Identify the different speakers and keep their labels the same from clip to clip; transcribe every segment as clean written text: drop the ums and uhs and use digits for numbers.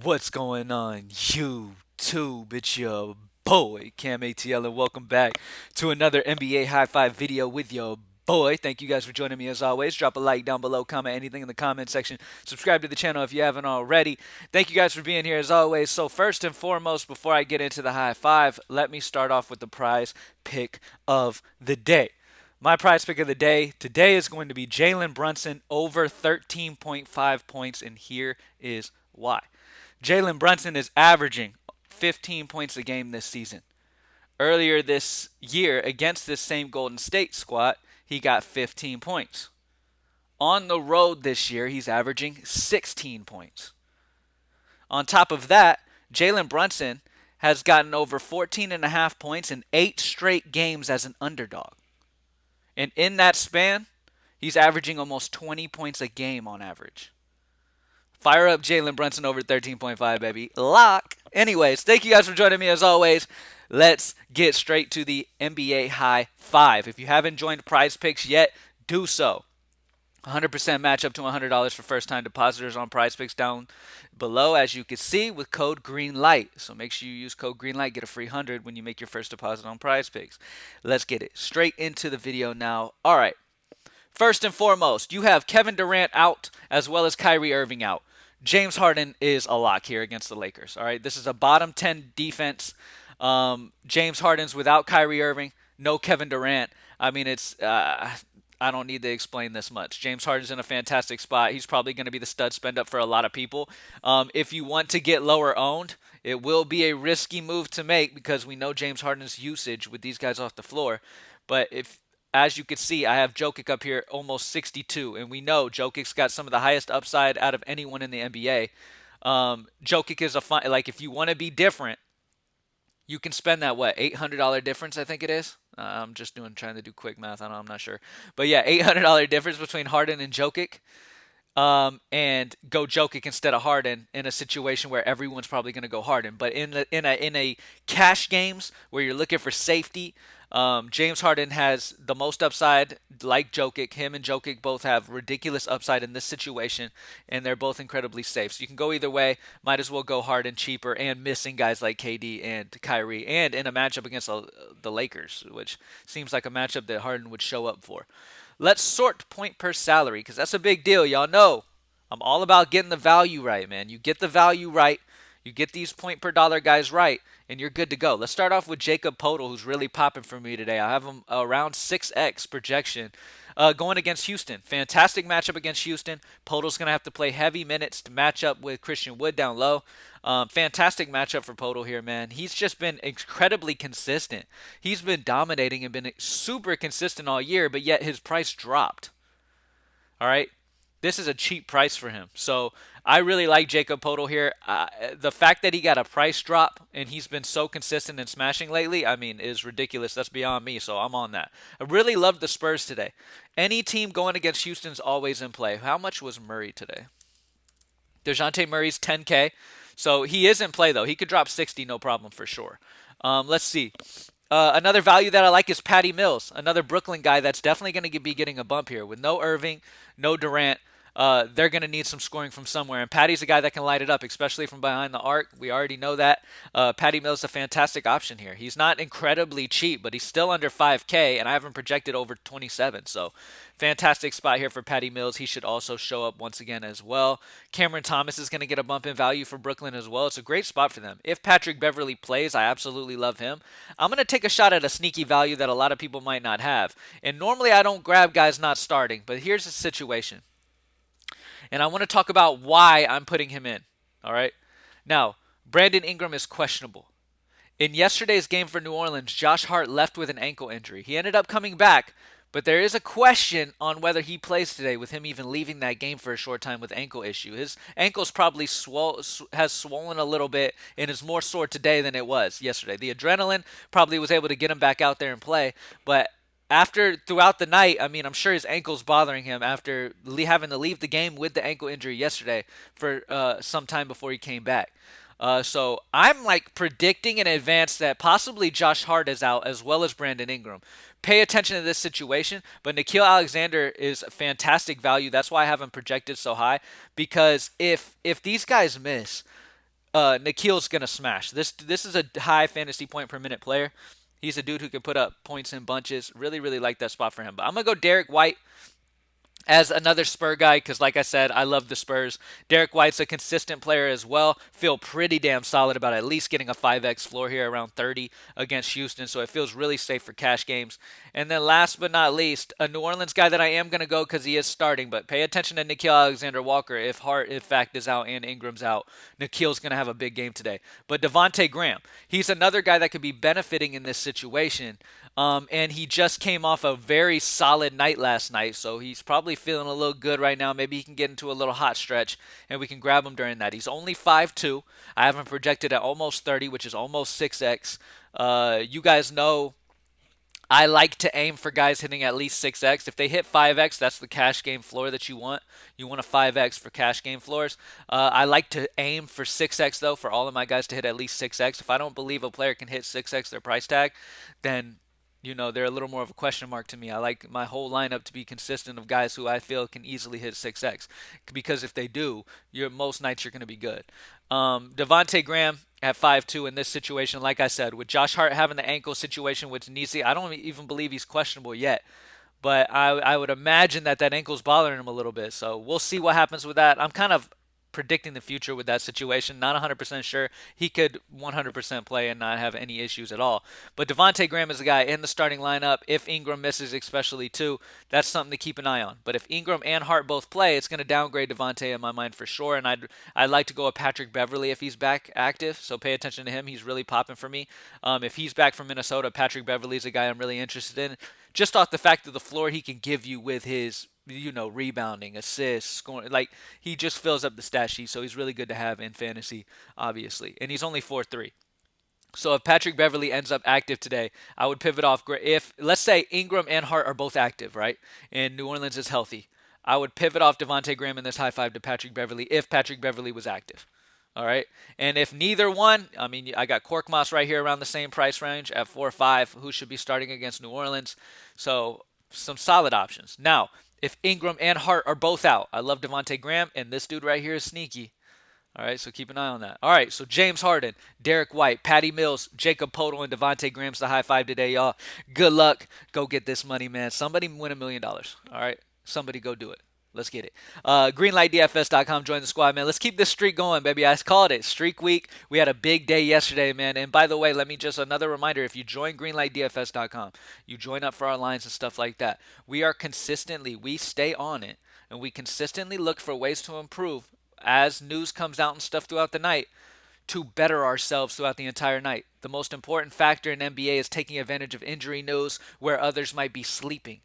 Speaker 1: What's going on, YouTube? It's your boy, CamATL, and welcome back to another NBA High Five video with your boy. Thank you guys for joining me as always. Drop a like down below, comment anything in the comment section. Subscribe to the channel if you haven't already. Thank you guys for being here as always. So, first and foremost, before I get into the High Five, let me start off with the prize pick of the day. My prize pick of the day today is going to be Jalen Brunson over 13.5 points, and here is why. Jalen Brunson is averaging 15 points a game this season. Earlier this year, against this same Golden State squad, he got 15 points. On the road this year, he's averaging 16 points. On top of that, Jalen Brunson has gotten over 14 and a half points in 8 straight games as an underdog. And in that span, he's averaging almost 20 points a game on average. Fire up Jalen Brunson over 13.5, baby. Lock. Anyways, thank you guys for joining me as always. Let's get straight to the NBA High Five. If you haven't joined Prize Picks yet, do so. 100% match up to $100 for first-time depositors on Prize Picks down below, as you can see, with code GREENLIGHT. So make sure you use code GREENLIGHT, get a free 100 when you make your first deposit on Prize Picks. Let's get it straight into the video now. All right. First and foremost, you have Kevin Durant out as well as Kyrie Irving out. James Harden is a lock here against the Lakers. All right, this is a bottom 10 defense. James Harden's without Kyrie Irving, no Kevin Durant. I mean, I don't need to explain this much. James Harden's in a fantastic spot. He's probably going to be the stud spend up for a lot of people. If you want to get lower owned, it will be a risky move to make because we know James Harden's usage with these guys off the floor. But if as you can see, I have Jokic up here almost 62, and we know Jokic's got some of the highest upside out of anyone in the NBA. Jokic is a fun, like if you want to be different, you can spend that what $800 difference, I think it is. I'm just trying to do quick math. I'm not sure, but yeah, $800 difference between Harden and Jokic. And go Jokic instead of Harden in a situation where everyone's probably going to go Harden. But in a cash games where you're looking for safety, James Harden has the most upside, like Jokic. Him and Jokic both have ridiculous upside in this situation, and they're both incredibly safe. So you can go either way. Might as well go Harden cheaper and missing guys like KD and Kyrie, and in a matchup against the Lakers, which seems like a matchup that Harden would show up for. Let's sort point per salary because that's a big deal. Y'all know I'm all about getting the value right, man. You get the value right, you get these point per dollar guys right, and you're good to go. Let's start off with Jakob Poeltl, who's really popping for me today. I have him around 6x projection going against Houston. Fantastic matchup against Houston. Poeltl's going to have to play heavy minutes to match up with Christian Wood down low. Fantastic matchup for Poeltl here, man. He's just been incredibly consistent. He's been dominating and been super consistent all year, but yet his price dropped. All right. This is a cheap price for him. So I really like Jakob Poeltl here. The fact that he got a price drop and he's been so consistent in smashing lately, I mean, is ridiculous. That's beyond me. So I'm on that. I really love the Spurs today. Any team going against Houston's always in play. How much was Murray today? DeJounte Murray's 10K. So he is in play, though. He could drop 60, no problem for sure. Let's see. Another value that I like is Patty Mills, another Brooklyn guy that's definitely going to be getting a bump here. With no Irving, no Durant, they're going to need some scoring from somewhere. And Patty's a guy that can light it up, especially from behind the arc. We already know that. Patty Mills is a fantastic option here. He's not incredibly cheap, but he's still under 5K, and I haven't projected over 27. So fantastic spot here for Patty Mills. He should also show up once again as well. Cameron Thomas is going to get a bump in value for Brooklyn as well. It's a great spot for them. If Patrick Beverly plays, I absolutely love him. I'm going to take a shot at a sneaky value that a lot of people might not have. And normally I don't grab guys not starting, but here's the situation. And I want to talk about why I'm putting him in. All right. Now, Brandon Ingram is questionable. In yesterday's game for New Orleans, Josh Hart left with an ankle injury. He ended up coming back, but there is a question on whether he plays today with him even leaving that game for a short time with ankle issue. His ankle's probably has swollen a little bit and is more sore today than it was yesterday. The adrenaline probably was able to get him back out there and play, but throughout the night, I mean, I'm sure his ankle's bothering him after having to leave the game with the ankle injury yesterday for some time before he came back. So I'm like predicting in advance that possibly Josh Hart is out as well as Brandon Ingram. Pay attention to this situation, but Nickeil Alexander is fantastic value. That's why I have him projected so high because if these guys miss, Nikhil's gonna smash. This is a high fantasy point per minute player. He's a dude who can put up points in bunches. Really, really like that spot for him. But I'm gonna go Derek White as another Spur guy, because like I said, I love the Spurs. Derek White's a consistent player as well. Feel pretty damn solid about at least getting a 5x floor here around 30 against Houston, so it feels really safe for cash games. And then last but not least, a New Orleans guy that I am going to go because he is starting, but pay attention to Nickeil Alexander-Walker. If Hart, in fact, is out and Ingram's out, Nikhil's going to have a big game today. But Devonte Graham, he's another guy that could be benefiting in this situation. And he just came off a very solid night last night, so he's probably feeling a little good right now. Maybe he can get into a little hot stretch, and we can grab him during that. He's only 5'2". I have him projected at almost 30, which is almost 6x. You guys know I like to aim for guys hitting at least 6x. If they hit 5x, that's the cash game floor that you want. You want a 5x for cash game floors. I like to aim for 6x, though, for all of my guys to hit at least 6x. If I don't believe a player can hit 6x their price tag, then they're a little more of a question mark to me. I like my whole lineup to be consistent of guys who I feel can easily hit 6x. Because if they do, most nights you're going to be good. Devonte Graham at 5'2" in this situation, like I said, with Josh Hart having the ankle situation with Nisi, I don't even believe he's questionable yet. But I would imagine that ankle's bothering him a little bit. So we'll see what happens with that. I'm kind of predicting the future with that situation. Not 100% sure. He could 100% play and not have any issues at all. But Devonte Graham is the guy in the starting lineup. If Ingram misses especially too, that's something to keep an eye on. But if Ingram and Hart both play, it's going to downgrade Devonte in my mind for sure. And I'd like to go with Patrick Beverley if he's back active. So pay attention to him. He's really popping for me. If he's back from Minnesota, Patrick Beverley is a guy I'm really interested in. Just off the fact of the floor he can give you with his rebounding, assists, scoring. Like, he just fills up the stat sheet, so he's really good to have in fantasy, obviously. And he's only 4'3". So if Patrick Beverley ends up active today, I would pivot off. If, let's say, Ingram and Hart are both active, right, and New Orleans is healthy, I would pivot off Devonte Graham in this high five to Patrick Beverley if Patrick Beverley was active. All right. And if neither one, I mean, I got Korkmaz right here around the same price range at 4-5, who should be starting against New Orleans. So some solid options. Now, if Ingram and Hart are both out, I love Devonte Graham, and this dude right here is sneaky. All right, so keep an eye on that. All right, so James Harden, Derek White, Patty Mills, Jakob Poeltl, and Devonte Graham's the high five today, y'all. Good luck. Go get this money, man. Somebody win $1 million. All right, somebody go do it. Let's get it. GreenlightDFS.com. Join the squad, man. Let's keep this streak going, baby. I called it. Streak week. We had a big day yesterday, man. And by the way, let me just another reminder. If you join GreenlightDFS.com, you join up for our lines and stuff like that. We stay on it, and we consistently look for ways to improve as news comes out and stuff throughout the night to better ourselves throughout the entire night. The most important factor in NBA is taking advantage of injury news where others might be sleeping.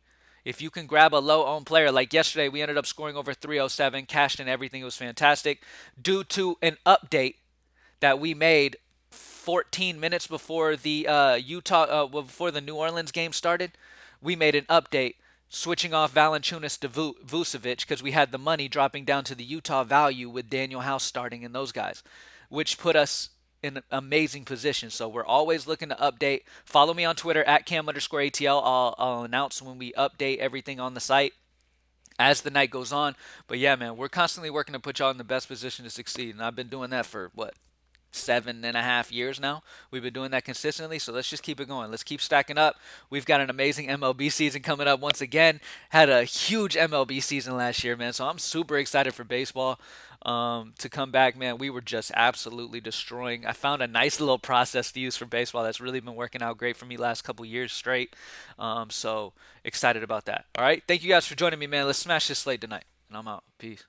Speaker 1: If you can grab a low-owned player, like yesterday, we ended up scoring over 307, cashed in everything. It was fantastic. Due to an update that we made 14 minutes before the before the New Orleans game started, we made an update switching off Valanciunas to Vucevic because we had the money dropping down to the Utah value with Daniel House starting and those guys, which put us in an amazing position. So we're always looking to update. Follow me on Twitter at @cam_ATL. I'll announce when we update everything on the site as the night goes on. But yeah, man, we're constantly working to put y'all in the best position to succeed. And I've been doing that for 7.5 years now. We've been doing that consistently, so let's just keep it going. Let's keep stacking up. We've got an amazing MLB season coming up once again. Had a huge MLB season last year, man, so I'm super excited for baseball to come back, man. We were just absolutely destroying. I found a nice little process to use for baseball that's really been working out great for me last couple years straight. So excited about that. All right, thank you guys for joining me, man. Let's smash this slate tonight, and I'm out. Peace.